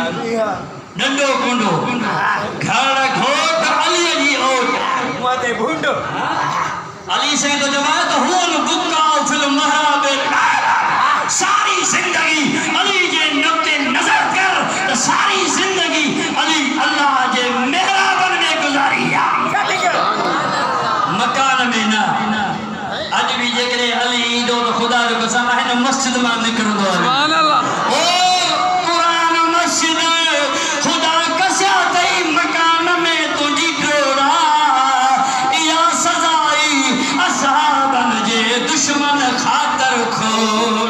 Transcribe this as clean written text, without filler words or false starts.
नंढो कुंडो घर घोट अली जी ओट मते भूंडो अली से तो जमात हुन बुक्का फिल महाबे सारी जिंदगी अली जे नक्ते नजर कर तो सारी जिंदगी अली अल्लाह जे मेहराबन में गुजारी या मकान में ना आज भी जेकरे अली ईदो तो खुदा जो कसम है न मस्जिद में निकरंदो सुभान अल्लाह ओ कुरान मस्जिद खुदा कसा तई मकान में तुझी डोरा या सजाई असहाबन जे दुश्मन खातर खो